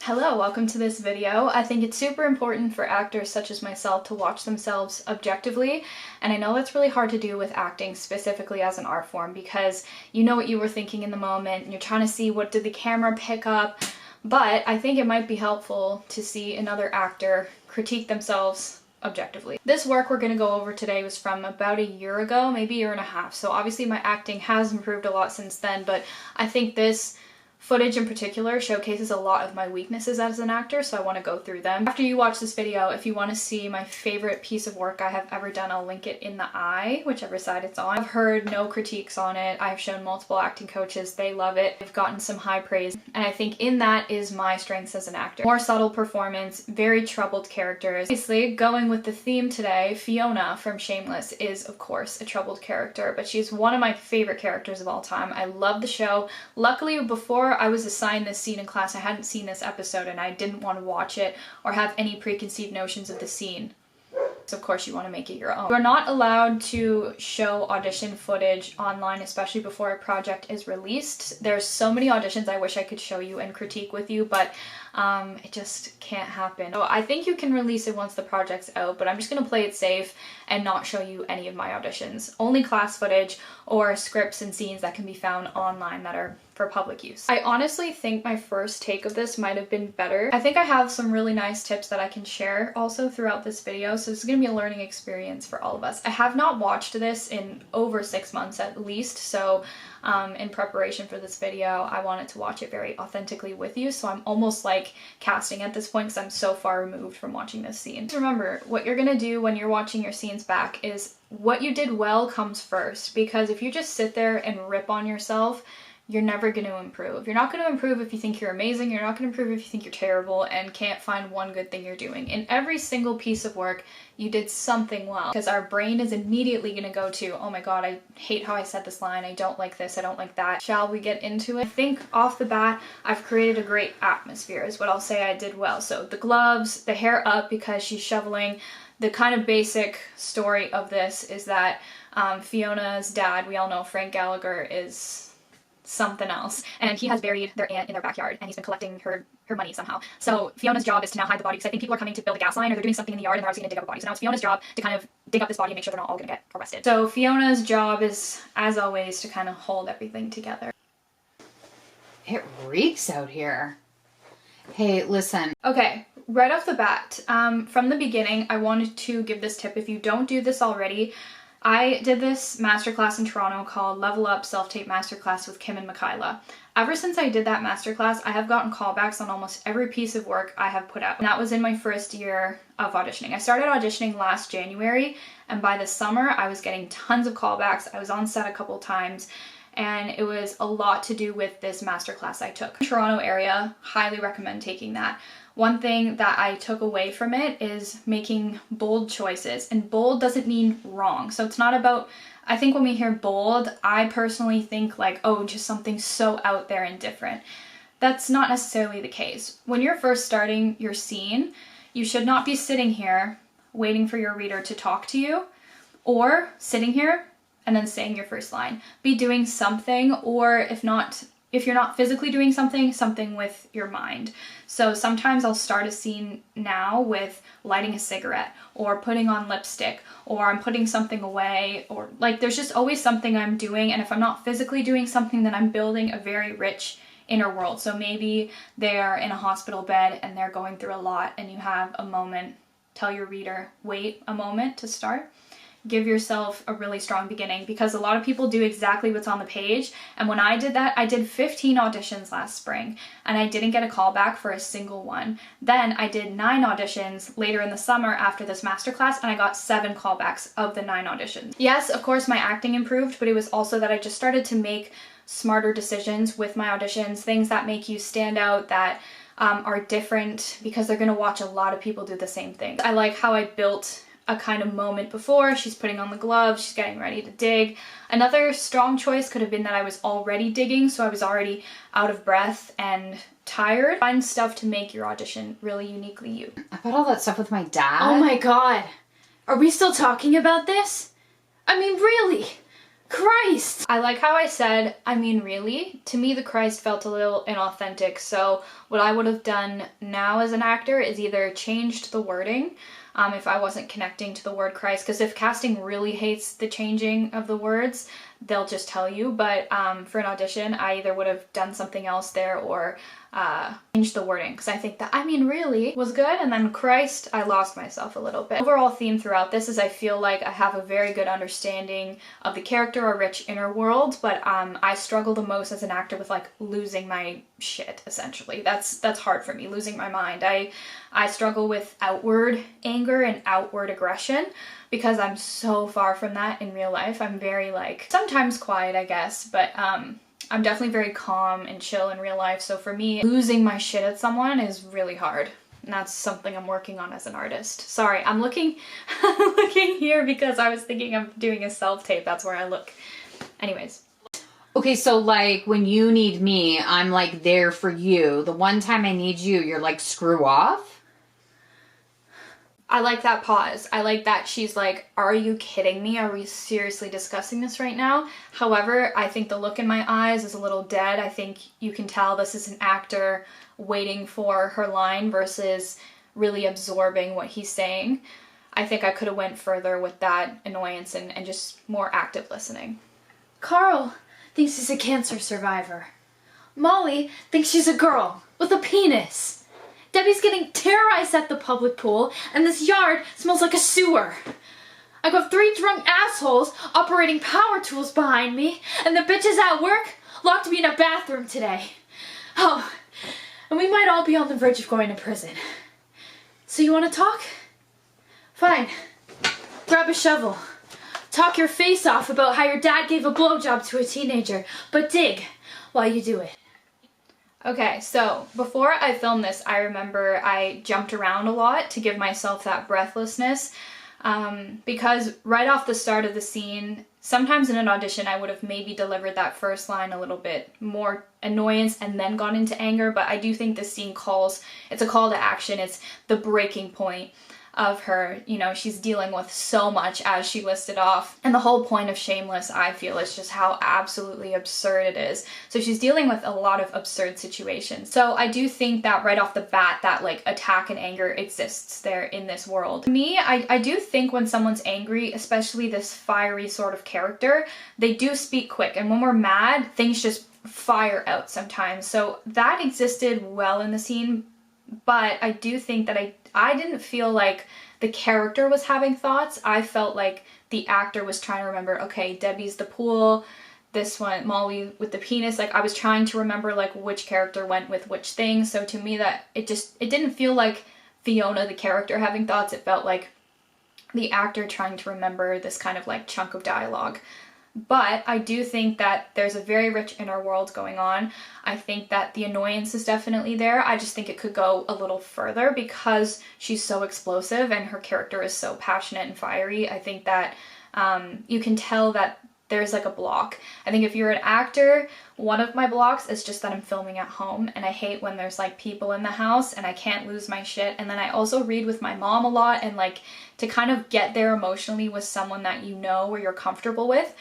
Hello, welcome to this video. I think it's super important for actors such as myself to watch themselves objectively, and I know that's really hard to do with acting specifically as an art form because you know what you were thinking in the moment and you're trying to see what did the camera pick up, but I think it might be helpful to see another actor critique themselves objectively. This work we're going to go over today was from about a year ago, maybe a year and a half, so obviously my acting has improved a lot since then, but I think this footage in particular showcases a lot of my weaknesses as an actor, so I want to go through them. After you watch this video, if you want to see my favorite piece of work I have ever done, I'll link it in the eye, whichever side it's on. I've heard no critiques on it. I've shown multiple acting coaches. They love it. I've gotten some high praise, and I think in that is my strengths as an actor. More subtle performance, very troubled characters. Obviously, going with the theme today, Fiona from Shameless is, of course, a troubled character, but she's one of my favorite characters of all time. I love the show. Luckily, before I was assigned this scene in class, I hadn't seen this episode and I didn't want to watch it or have any preconceived notions of the scene. So of course you want to make it your own. You're not allowed to show audition footage online, especially before a project is released. There's so many auditions I wish I could show you and critique with you, but it just can't happen. So I think you can release it once the project's out, but I'm just going to play it safe and not show you any of my auditions. Only class footage or scripts and scenes that can be found online that are for public use. I honestly think my first take of this might have been better. I think I have some really nice tips that I can share also throughout this video, so this is going to be a learning experience for all of us. I have not watched this in over 6 months at least, so in preparation for this video, I wanted to watch it very authentically with you, so I'm almost like casting at this point because I'm so far removed from watching this scene. Remember, what you're gonna do when you're watching your scenes back is what you did well comes first, because if you just sit there and rip on yourself, you're never going to improve. You're not going to improve if you think you're amazing. You're not going to improve if you think you're terrible and can't find one good thing you're doing. In every single piece of work, you did something well, because our brain is immediately going to go to, oh my god, I hate how I said this line. I don't like this. I don't like that. Shall we get into it? I think off the bat, I've created a great atmosphere is what I'll say I did well. So the gloves, the hair up because she's shoveling. The kind of basic story of this is that Fiona's dad, we all know Frank Gallagher, is something else, and he has buried their aunt in their backyard and he's been collecting her money somehow. So Fiona's job is to now hide the body, because I think people are coming to build a gas line or they're doing something in the yard and they're obviously going to dig up a body. So now it's Fiona's job to kind of dig up this body and make sure they're not all going to get arrested. So Fiona's job is, as always, to kind of hold everything together. It reeks out here. Hey, listen. Okay, right off the bat, from the beginning, I wanted to give this tip. If you don't do this already, I did this masterclass in Toronto called Level Up Self-Tape Masterclass with Kim and Michaela. Ever since I did that masterclass, I have gotten callbacks on almost every piece of work I have put out. And that was in my first year of auditioning. I started auditioning last January, and by the summer, I was getting tons of callbacks. I was on set a couple times, and it was a lot to do with this masterclass I took. Toronto area, highly recommend taking that. One thing that I took away from it is making bold choices, and bold doesn't mean wrong. So it's not about, I think when we hear bold, I personally think like, oh, just something so out there and different. That's not necessarily the case. When you're first starting your scene, you should not be sitting here waiting for your reader to talk to you, or sitting here and then saying your first line. Be doing something, or if you're not physically doing something, something with your mind. So sometimes I'll start a scene now with lighting a cigarette or putting on lipstick, or I'm putting something away, or like there's just always something I'm doing, and if I'm not physically doing something, then I'm building a very rich inner world. So maybe they're in a hospital bed and they're going through a lot, and you have a moment. Tell your reader, wait a moment to start. Give yourself a really strong beginning, because a lot of people do exactly what's on the page. And when I did that, I did 15 auditions last spring and I didn't get a call back for a single one. Then I did 9 auditions later in the summer after this masterclass, and I got 7 callbacks of the 9 auditions. Yes, of course my acting improved, but it was also that I just started to make smarter decisions with my auditions, things that make you stand out, that are different, because they're going to watch a lot of people do the same thing. I like how I built a kind of moment before. She's putting on the gloves, she's getting ready to dig. Another strong choice could have been that I was already digging, so I was already out of breath and tired. Find stuff to make your audition really uniquely you. About all that stuff with my dad? Oh my god. Are we still talking about this? I mean, really? Christ! I like how I said, I mean, really? To me, the Christ felt a little inauthentic, so what I would have done now as an actor is either changed the wording, if I wasn't connecting to the word Christ, because if casting really hates the changing of the words, they'll just tell you, but for an audition, I either would have done something else there or changed the wording, because I think that, I mean, really was good, and then Christ, I lost myself a little bit. Overall theme throughout this is I feel like I have a very good understanding of the character, a rich inner world, but I struggle the most as an actor with like losing my shit, essentially. That's hard for me, losing my mind. I struggle with outward anger and outward aggression because I'm so far from that in real life. I'm very like, sometimes quiet, I guess, but I'm definitely very calm and chill in real life, so for me, losing my shit at someone is really hard. And that's something I'm working on as an artist. Sorry, I'm looking here because I was thinking of doing a self-tape. That's where I look. Anyways. Okay, so like when you need me, I'm like there for you. The one time I need you, you're like, screw off? I like that pause. I like that she's like, are you kidding me? Are we seriously discussing this right now? However, I think the look in my eyes is a little dead. I think you can tell this is an actor waiting for her line versus really absorbing what he's saying. I think I could have went further with that annoyance and just more active listening. Carl thinks he's a cancer survivor. Molly thinks she's a girl with a penis. Debbie's getting terrorized at the public pool, and this yard smells like a sewer. I got 3 drunk assholes operating power tools behind me, and the bitches at work locked me in a bathroom today. Oh, and we might all be on the verge of going to prison. So you want to talk? Fine. Grab a shovel. Talk your face off about how your dad gave a blowjob to a teenager, but dig while you do it. Okay, so before I filmed this, I remember I jumped around a lot to give myself that breathlessness, because right off the start of the scene, sometimes in an audition I would have maybe delivered that first line a little bit more annoyance and then gone into anger, but I do think this scene it's a call to action, it's the breaking point of her, you know, she's dealing with so much as she listed off. And the whole point of Shameless, I feel, is just how absolutely absurd it is. So she's dealing with a lot of absurd situations. So I do think that right off the bat, that like attack and anger exists there in this world. To me, I do think when someone's angry, especially this fiery sort of character, they do speak quick. And when we're mad, things just fire out sometimes. So that existed well in the scene, but I do think that I didn't feel like the character was having thoughts. I felt like the actor was trying to remember, okay, Debbie's the pool, this one, Molly with the penis. Like I was trying to remember like which character went with which thing. So to me that it didn't feel like Fiona, the character, having thoughts. It felt like the actor trying to remember this kind of like chunk of dialogue. But I do think that there's a very rich inner world going on. I think that the annoyance is definitely there. I just think it could go a little further because she's so explosive and her character is so passionate and fiery. I think that you can tell that there's like a block. I think if you're an actor, one of my blocks is just that I'm filming at home and I hate when there's like people in the house and I can't lose my shit. And then I also read with my mom a lot, and like to kind of get there emotionally with someone that you know or you're comfortable with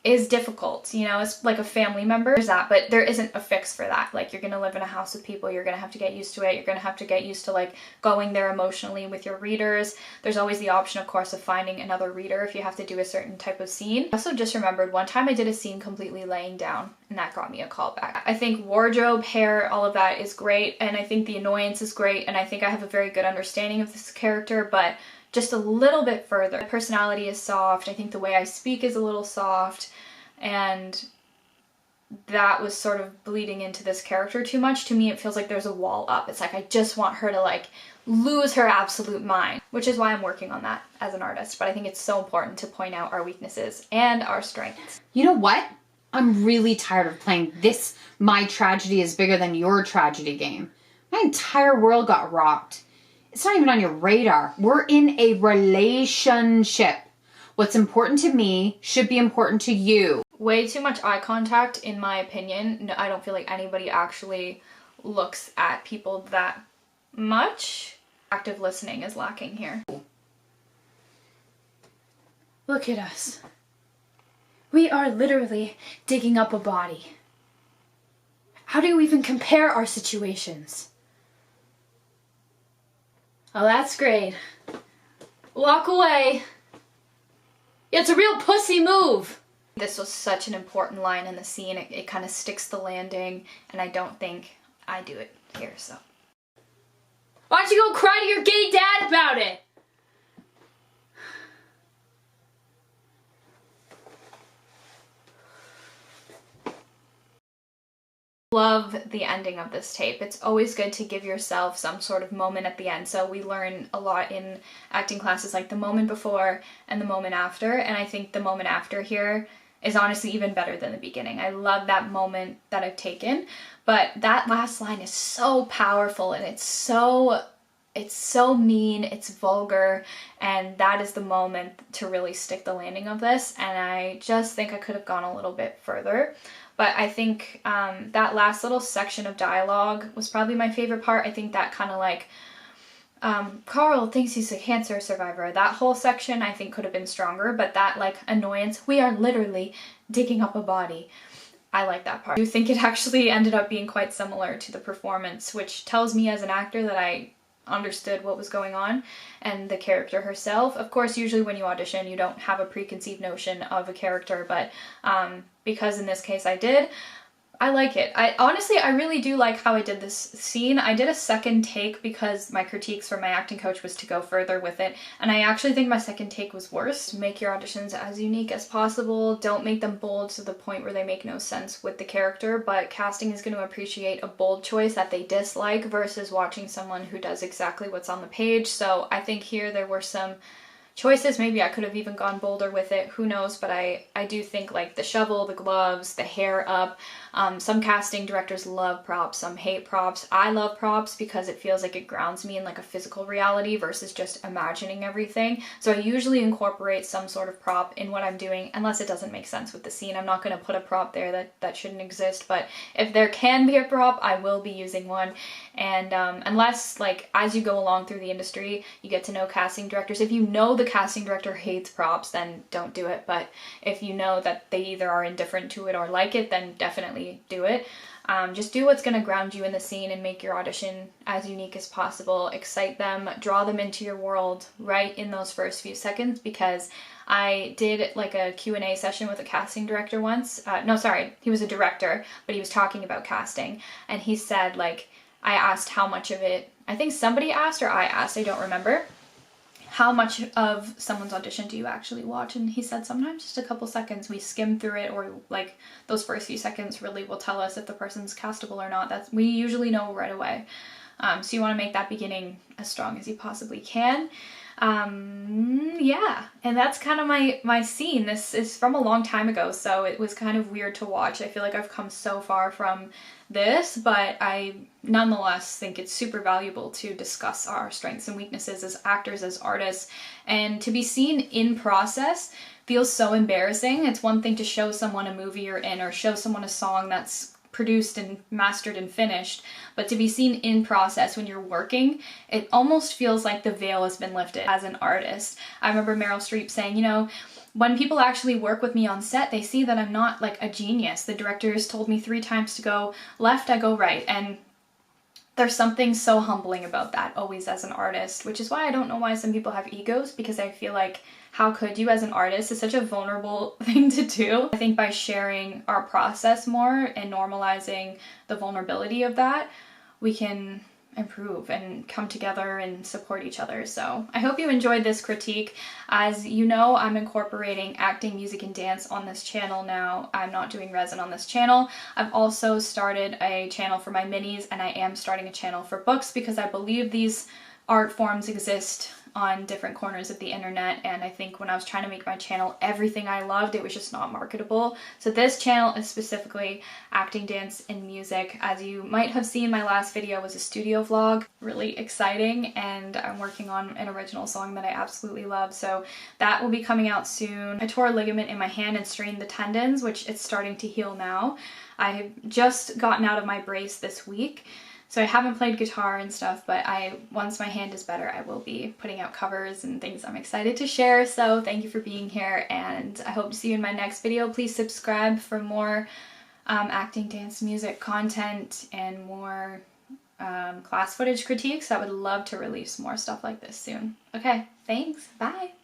is difficult, you know, it's like a family member. There's that, but there isn't a fix for that. Like you're gonna live in a house with people, you're gonna have to get used to it, you're gonna have to get used to like going there emotionally with your readers. There's always the option, of course, of finding another reader if you have to do a certain type of scene. I also just remembered one time I did a scene completely laying down and that got me a call back. I think wardrobe, hair, all of that is great, and I think the annoyance is great, and I think I have a very good understanding of this character, but just a little bit further. My personality is soft, I think the way I speak is a little soft, and that was sort of bleeding into this character too much. To me, it feels like there's a wall up. It's like I just want her to like lose her absolute mind, which is why I'm working on that as an artist. But I think it's so important to point out our weaknesses and our strengths. You know what? I'm really tired of playing this my tragedy is bigger than your tragedy game. My entire world got rocked. It's not even on your radar. We're in a relationship. What's important to me should be important to you. Way too much eye contact, in my opinion. No, I don't feel like anybody actually looks at people that much. Active listening is lacking here. Look at us. We are literally digging up a body. How do you even compare our situations? Oh, that's great. Walk away. It's a real pussy move. This was such an important line in the scene. It kind of sticks the landing, and I don't think I do it here, so. Why don't you go cry to your gay dad about it? Love the ending of this tape. It's always good to give yourself some sort of moment at the end. So we learn a lot in acting classes, like the moment before and the moment after, and I think the moment after here is honestly even better than the beginning. I love that moment that I've taken, but that last line is so powerful, and it's so mean, it's vulgar, and that is the moment to really stick the landing of this, and I just think I could have gone a little bit further. But I think that last little section of dialogue was probably my favorite part. I think that kind of like, Carl thinks he's a cancer survivor. That whole section I think could have been stronger, but that like annoyance, we are literally digging up a body. I like that part. I do think it actually ended up being quite similar to the performance, which tells me as an actor that I understood what was going on and the character herself. Of course, usually when you audition, you don't have a preconceived notion of a character, but because in this case I did, I like it. I really do like how I did this scene. I did a second take because my critiques from my acting coach was to go further with it, and I actually think my second take was worse. Make your auditions as unique as possible. Don't make them bold to the point where they make no sense with the character, but casting is going to appreciate a bold choice that they dislike versus watching someone who does exactly what's on the page. So I think here there were some choices. Maybe I could have even gone bolder with it, who knows, but I do think like the shovel, the gloves, the hair up. Some casting directors love props, some hate props. I love props because it feels like it grounds me in like a physical reality versus just imagining everything. So I usually incorporate some sort of prop in what I'm doing, unless it doesn't make sense with the scene. I'm not going to put a prop there that shouldn't exist, but if there can be a prop, I will be using one. And unless, like, as you go along through the industry, you get to know casting directors. If you know the casting director hates props, then don't do it. But if you know that they either are indifferent to it or like it, then definitely do it. Just do what's going to ground you in the scene and make your audition as unique as possible. Excite them, draw them into your world right in those first few seconds, because I did like a Q&A session with a casting director once. No, sorry, he was a director, but he was talking about casting, and he said, like, I asked how much of it, I think somebody asked or I asked, I don't remember, how much of someone's audition do you actually watch? And he said sometimes just a couple seconds. We skim through it, or like those first few seconds really will tell us if the person's castable or not. We usually know right away. So you want to make that beginning as strong as you possibly can. Yeah, and that's kind of my scene. This is from a long time ago, so it was kind of weird to watch. I feel like I've come so far from this, but I nonetheless think it's super valuable to discuss our strengths and weaknesses as actors, as artists, and to be seen in process feels so embarrassing. It's one thing to show someone a movie you're in, or show someone a song that's produced and mastered and finished, but to be seen in process when you're working, it almost feels like the veil has been lifted as an artist. I remember Meryl Streep saying, you know, when people actually work with me on set, they see that I'm not like a genius. The directors told me 3 times to go left, I go right, and there's something so humbling about that always as an artist, which is why I don't know why some people have egos, because I feel like how could you as an artist? It's such a vulnerable thing to do. I think by sharing our process more and normalizing the vulnerability of that, we can improve and come together and support each other. So I hope you enjoyed this critique. As you know, I'm incorporating acting, music, and dance on this channel now. I'm not doing resin on this channel. I've also started a channel for my minis, and I am starting a channel for books, because I believe these art forms exist on different corners of the internet, and I think when I was trying to make my channel everything I loved, it was just not marketable. So this channel is specifically acting, dance, and music. As you might have seen, my last video was a studio vlog, really exciting, and I'm working on an original song that I absolutely love, so that will be coming out soon. I tore a ligament in my hand and strained the tendons, which it's starting to heal now. I have just gotten out of my brace this week, So I haven't played guitar and stuff, but once my hand is better, I will be putting out covers and things I'm excited to share. So thank you for being here, and I hope to see you in my next video. Please subscribe for more acting, dance, music content and more class footage critiques. I would love to release more stuff like this soon. Okay, thanks. Bye.